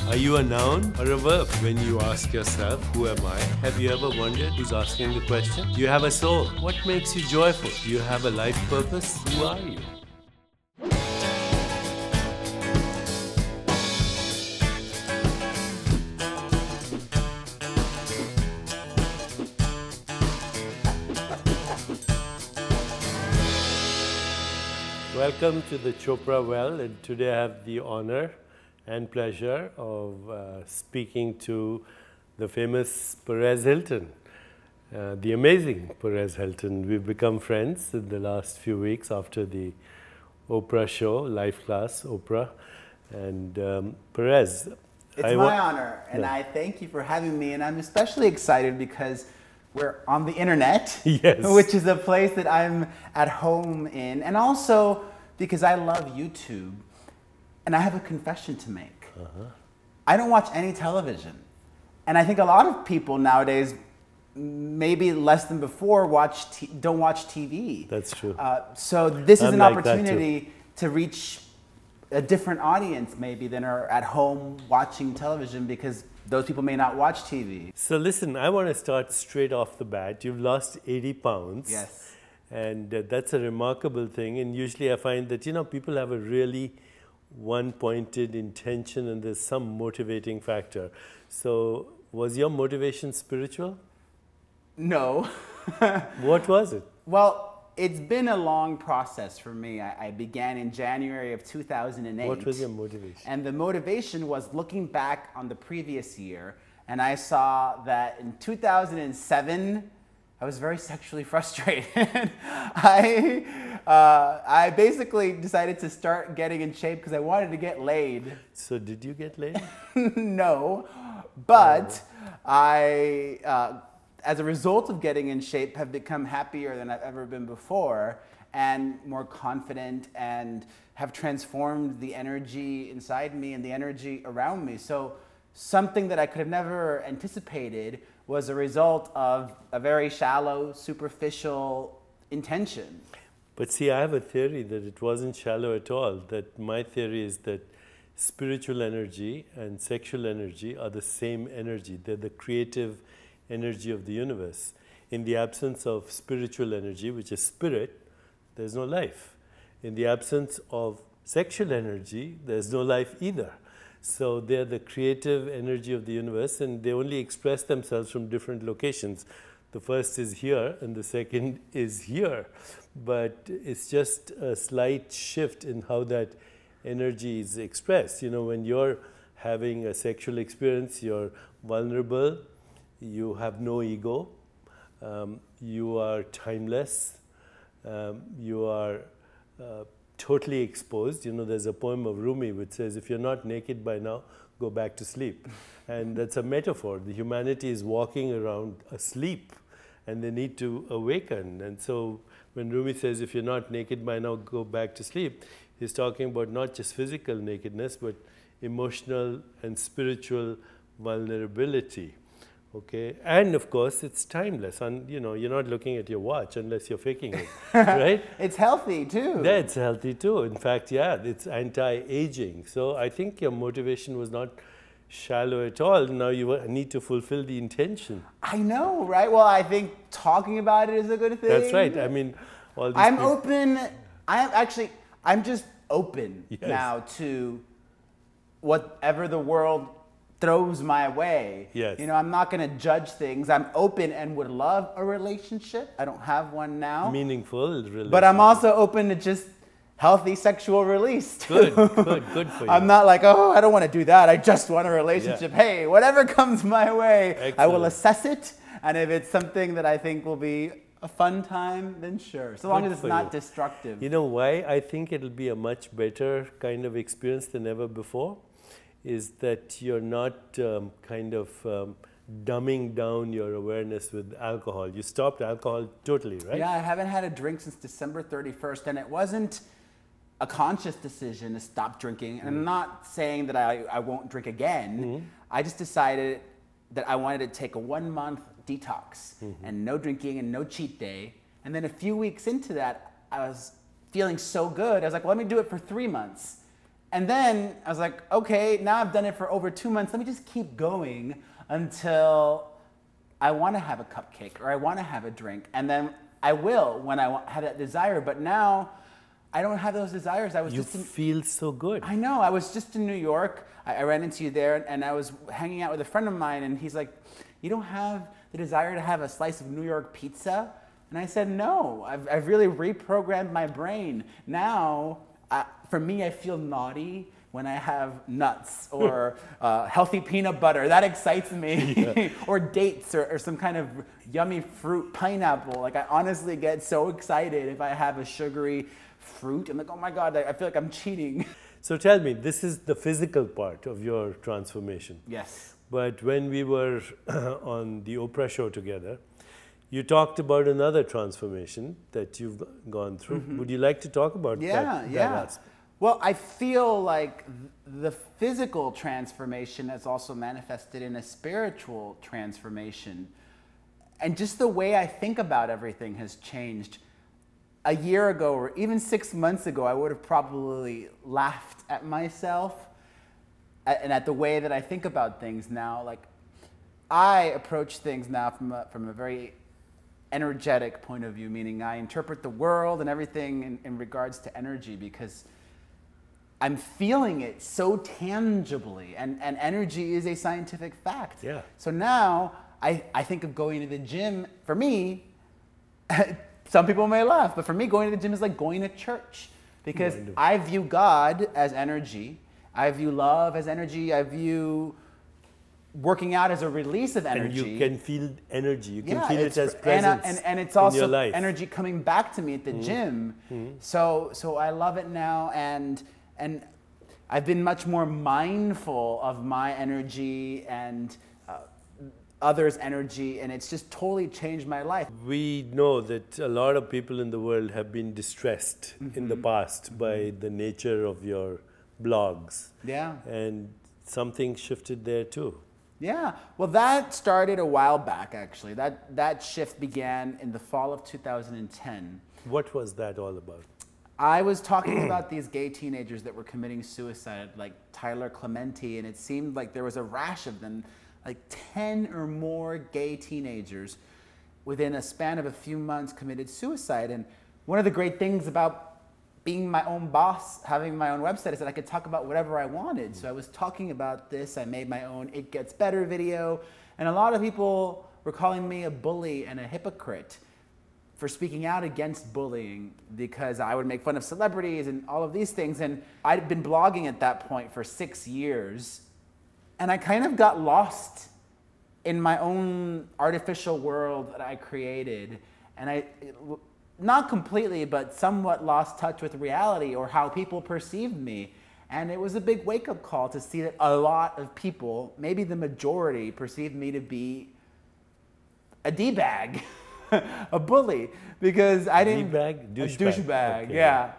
Are you a noun or a verb? When you ask yourself, who am I? Have you ever wondered who's asking the question? Do you have a soul? What makes you joyful? Do you have a life purpose? Who are you? Welcome to the Chopra Well, and today I have the honor and pleasure of speaking to the famous Perez Hilton, the amazing Perez Hilton. We've become friends in the last few weeks after the Oprah show, Life Class Oprah. And Perez, it's my honor, and I thank you for having me. And I'm especially excited because we're on the internet, yes, which is a place that I'm at home in, and also because I love YouTube. And I have a confession to make. I don't watch any television. And I think a lot of people nowadays, maybe less than before, don't watch TV. That's true. So this is an like opportunity to reach a different audience maybe than are at home watching television, because those people may not watch TV. So listen, I want to start straight off the bat. You've lost 80 pounds. Yes. And that's a remarkable thing. And usually I find that, people have a really one-pointed intention and there's some motivating factor. So was your motivation spiritual? No. What was it? Well, it's been a long process for me. I began in January of 2008. What was your motivation? And the motivation was looking back on the previous year, and I saw that in 2007, I was very sexually frustrated. I basically decided to start getting in shape because I wanted to get laid. So did you get laid? No, but I, as a result of getting in shape, have become happier than I've ever been before, and more confident, and have transformed the energy inside me and the energy around me. So something that I could have never anticipated was a result of a very shallow, superficial intention. But see, I have a theory that it wasn't shallow at all. That my theory is that spiritual energy and sexual energy are the same energy. They're the creative energy of the universe. In the absence of spiritual energy, which is spirit, there's no life. In the absence of sexual energy, there's no life either. So they're the creative energy of the universe, and they only express themselves from different locations. The first is here, and the second is here. But it's just a slight shift in how that energy is expressed. When you're having a sexual experience, you're vulnerable, you have no ego, you are timeless, you are totally exposed. There's a poem of Rumi which says, if you're not naked by now, go back to sleep. And that's a metaphor. The humanity is walking around asleep, and they need to awaken. And so when Rumi says, if you're not naked by now, go back to sleep, he's talking about not just physical nakedness, but emotional and spiritual vulnerability. Okay, and of course it's timeless, and you're not looking at your watch unless you're faking it, right? It's healthy too. Yeah, it's healthy too. In fact, yeah, it's anti-aging. So I think your motivation was not shallow at all. Now you need to fulfill the intention. I know, right? Well, I think talking about it is a good thing. That's right. I mean, all these I'm open. I'm just open now to whatever the world throws my way. Yes. I'm not going to judge things. I'm open and would love a relationship. I don't have one now. Meaningful relationship. But I'm also open to just healthy sexual release too. Good for you. I'm not like, oh, I don't want to do that. I just want a relationship. Yeah. Hey, whatever comes my way, Excellent. I will assess it. And if it's something that I think will be a fun time, then sure. So long as it's not destructive. You know why I think it'll be a much better kind of experience than ever before? Is that you're not dumbing down your awareness with alcohol. You stopped alcohol totally, right? Yeah, I haven't had a drink since December 31st, and it wasn't a conscious decision to stop drinking. And I'm not saying that I won't drink again. I just decided that I wanted to take a 1-month detox and no drinking and no cheat day. And then a few weeks into that, I was feeling so good. I was like, well, let me do it for 3 months. And then I was like, okay, now I've done it for over 2 months. Let me just keep going until I want to have a cupcake or I want to have a drink. And then I will when I have that desire. But now I don't have those desires. You feel so good. I know. I was just in New York. I ran into you there, and I was hanging out with a friend of mine, and he's like, you don't have the desire to have a slice of New York pizza? And I said, no. I've really reprogrammed my brain. Now, for me, I feel naughty when I have nuts or healthy peanut butter. That excites me. Yeah. Or dates or some kind of yummy fruit, pineapple. Like, I honestly get so excited if I have a sugary fruit. I'm like, oh my God, I feel like I'm cheating. So tell me, this is the physical part of your transformation. Yes. But when we were on the Oprah show together, you talked about another transformation that you've gone through. Mm-hmm. Would you like to talk about that aspect? Well, I feel like the physical transformation has also manifested in a spiritual transformation. And just the way I think about everything has changed. A year ago or even 6 months ago, I would have probably laughed at myself and at the way that I think about things now. Like, I approach things now from a very energetic point of view, meaning I interpret the world and everything in regards to energy because I'm feeling it so tangibly, and energy is a scientific fact. Yeah. So now I think of going to the gym. For me, some people may laugh, but for me, going to the gym is like going to church because I view God as energy. I view love as energy. I view working out as a release of energy. And you can feel energy. You can feel it as presence and it's also in your life. Energy coming back to me at the gym. So I love it now, and I've been much more mindful of my energy and others' energy, and it's just totally changed my life. We know that a lot of people in the world have been distressed in the past by the nature of your blogs. Yeah. And something shifted there too. Yeah. Well, that started a while back, actually. That shift began in the fall of 2010. What was that all about? I was talking about these gay teenagers that were committing suicide, like Tyler Clementi, and it seemed like there was a rash of them, like 10 or more gay teenagers within a span of a few months committed suicide. And one of the great things about being my own boss, having my own website, is that I could talk about whatever I wanted. So I was talking about this. I made my own It Gets Better video. And a lot of people were calling me a bully and a hypocrite for speaking out against bullying because I would make fun of celebrities and all of these things. And I'd been blogging at that point for 6 years. And I kind of got lost in my own artificial world that I created. And I, not completely, but somewhat lost touch with reality or how people perceived me. And it was a big wake-up call to see that a lot of people, maybe the majority, perceived me to be a D-bag, a bully, because I didn't... D-bag? Douchebag, okay. Yeah.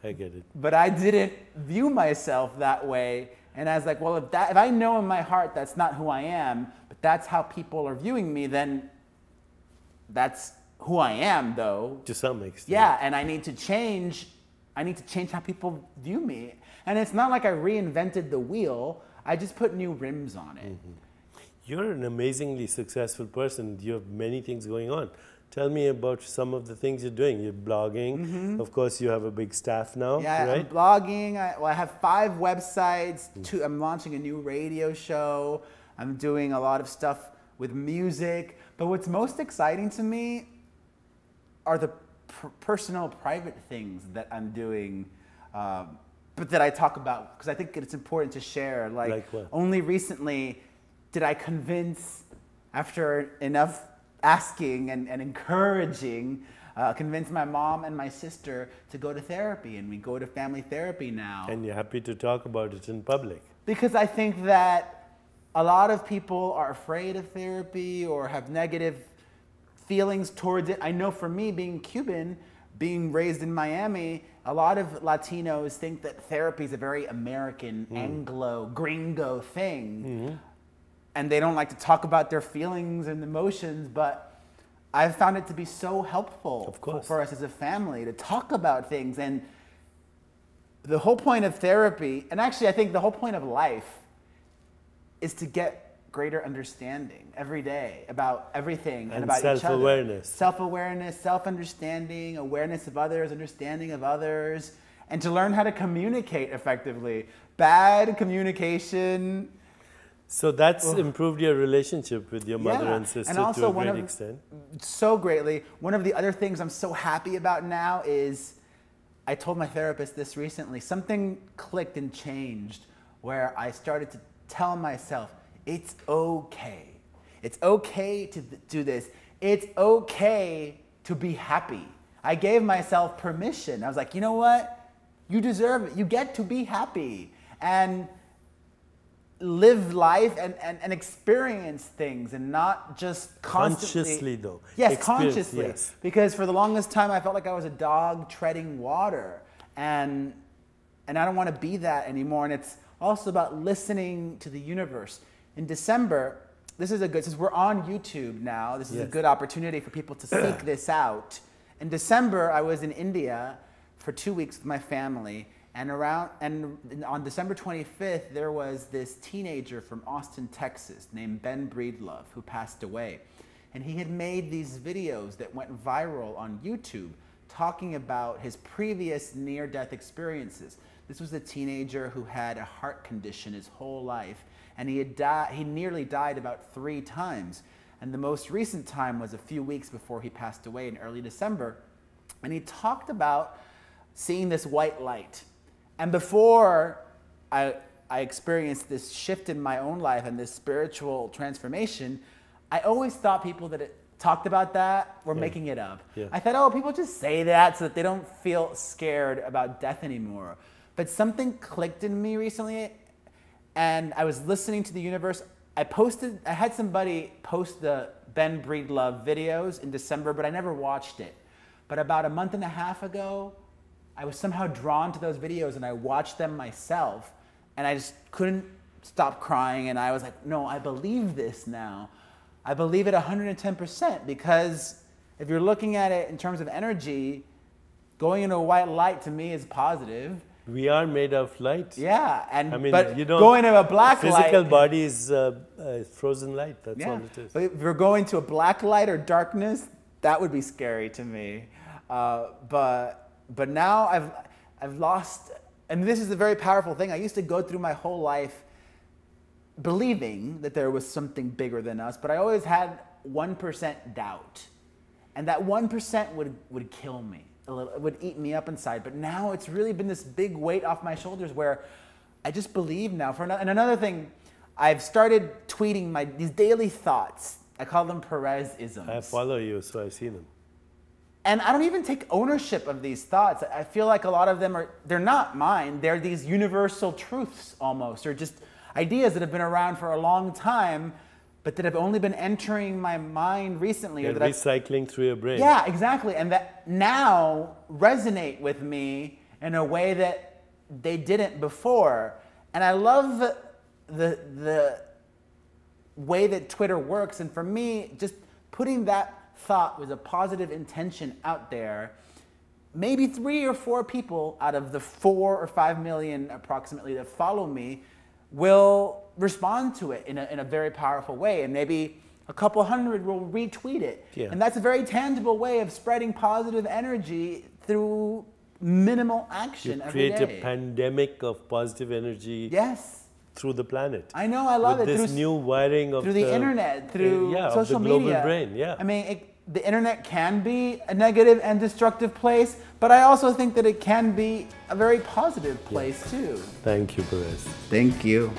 I get it. But I didn't view myself that way. And I was like, well, if I know in my heart that's not who I am, but that's how people are viewing me, then that's who I am, though. To some extent. Yeah, and I need to change how people view me. And it's not like I reinvented the wheel. I just put new rims on it. You're an amazingly successful person. You have many things going on. Tell me about some of the things you're doing. You're blogging. Of course, you have a big staff now, yeah, right? I'm blogging. I have 5 websites. I'm launching a new radio show. I'm doing a lot of stuff with music. But what's most exciting to me are the personal, private things that I'm doing, but that I talk about, because I think it's important to share. Like what? Only recently did I convince, after enough asking and encouraging, convince my mom and my sister to go to therapy, and we go to family therapy now. And you're happy to talk about it in public. Because I think that a lot of people are afraid of therapy or have negative feelings towards it. I know for me, being Cuban, being raised in Miami, a lot of Latinos think that therapy is a very American, Anglo, gringo thing. And they don't like to talk about their feelings and emotions, but I've found it to be so helpful for us as a family to talk about things. And the whole point of therapy, and actually I think the whole point of life, is to get greater understanding every day about everything and about each other. Self-awareness. Self-awareness, self-understanding, awareness of others, understanding of others, and to learn how to communicate effectively. Bad communication. So that's improved your relationship with your mother and sister and also to a great extent. So greatly. One of the other things I'm so happy about now is, I told my therapist this recently, something clicked and changed where I started to tell myself, it's okay. It's okay to do this. It's okay to be happy. I gave myself permission. I was like, you know what? You deserve it. You get to be happy and live life and experience things and not just constantly. Consciously though. Yes, consciously. Yes. Because for the longest time I felt like I was a dog treading water, and I don't want to be that anymore. And it's also about listening to the universe. In December, this is a good, since we're on YouTube now, this is a good opportunity for people to seek this out. In December, I was in India for 2 weeks with my family, and on December 25th, there was this teenager from Austin, Texas, named Ben Breedlove, who passed away. And he had made these videos that went viral on YouTube, talking about his previous near-death experiences. This was a teenager who had a heart condition his whole life, and he nearly died about 3 times. And the most recent time was a few weeks before he passed away in early December. And he talked about seeing this white light. And before I experienced this shift in my own life and this spiritual transformation, I always thought people that talked about that were making it up. I thought, oh, people just say that so that they don't feel scared about death anymore. But something clicked in me recently, and I was listening to the universe. I had somebody post the Ben Breedlove videos in December, but I never watched it. But about a month and a half ago, I was somehow drawn to those videos, and I watched them myself, and I just couldn't stop crying, and I was like, no, I believe this now. I believe it 110%, because if you're looking at it in terms of energy, going into a white light to me is positive. We are made of light. Yeah, I mean, but you don't, going to a black light. Physical body is frozen light. That's all it is. But if we're going to a black light or darkness, that would be scary to me. But now I've lost, and this is a very powerful thing. I used to go through my whole life believing that there was something bigger than us, but I always had 1% doubt, and that 1% would kill me. It would eat me up inside. But now it's really been this big weight off my shoulders where I just believe now. And another thing, I've started tweeting these daily thoughts. I call them Perez-isms. I follow you, so I see them. And I don't even take ownership of these thoughts. I feel like a lot of them they're not mine. They're these universal truths almost, or just ideas that have been around for a long time, but that have only been entering my mind recently. They're recycling through your brain. Yeah, exactly. And that now resonate with me in a way that they didn't before. And I love the way that Twitter works. And for me, just putting that thought with a positive intention out there, maybe 3 or 4 people out of the 4 or 5 million approximately that follow me will respond to it in a very powerful way, and maybe a couple hundred will retweet it. Yeah. And that's a very tangible way of spreading positive energy through minimal action every day. You create a pandemic of positive energy. Yes. Through the planet. I know, I love with it. This new wiring of through the internet, through social of the global media. brain. Yeah. I mean, the internet can be a negative and destructive place, but I also think that it can be a very positive place too. Thank you, Perez. Thank you.